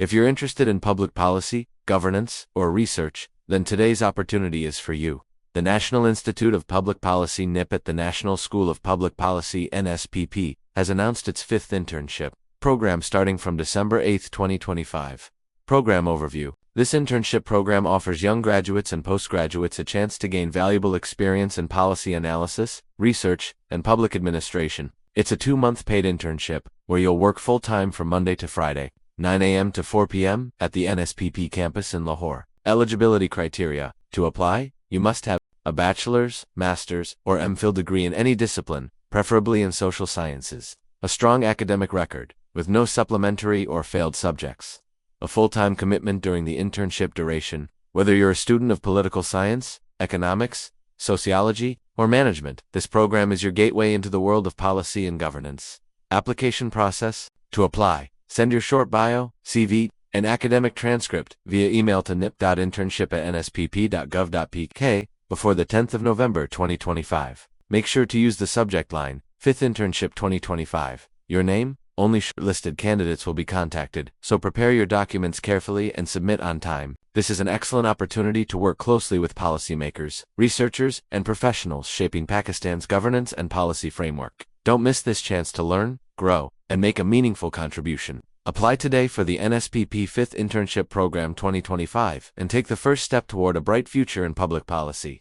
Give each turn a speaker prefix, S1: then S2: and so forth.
S1: If you're interested in public policy, governance, or research, then today's opportunity is for you. The National Institute of Public Policy NIPP at the National School of Public Policy NSPP has announced its 5th internship program starting from December 8, 2025. Program Overview. This internship program offers young graduates and postgraduates a chance to gain valuable experience in policy analysis, research, and public administration. It's a 2-month paid internship where you'll work full-time from Monday to Friday, 9 a.m. to 4 p.m. at the NSPP campus in Lahore. Eligibility criteria. To apply, you must have a bachelor's, master's, or MPhil degree in any discipline, preferably in social sciences. A strong academic record, with no supplementary or failed subjects. A full-time commitment during the internship duration, whether you're a student of political science, economics, sociology, or management. This program is your gateway into the world of policy and governance. Application process. To apply, send your short bio, CV, and academic transcript via email to nip.internship@nspp.gov.pk before the 10th of November 2025. Make sure to use the subject line, 5th Internship 2025. Your name? Only shortlisted candidates will be contacted, so prepare your documents carefully and submit on time. This is an excellent opportunity to work closely with policymakers, researchers, and professionals shaping Pakistan's governance and policy framework. Don't miss this chance to learn, grow, and make a meaningful contribution. Apply today for the NSPP 5th Internship Program 2025 and take the first step toward a bright future in public policy.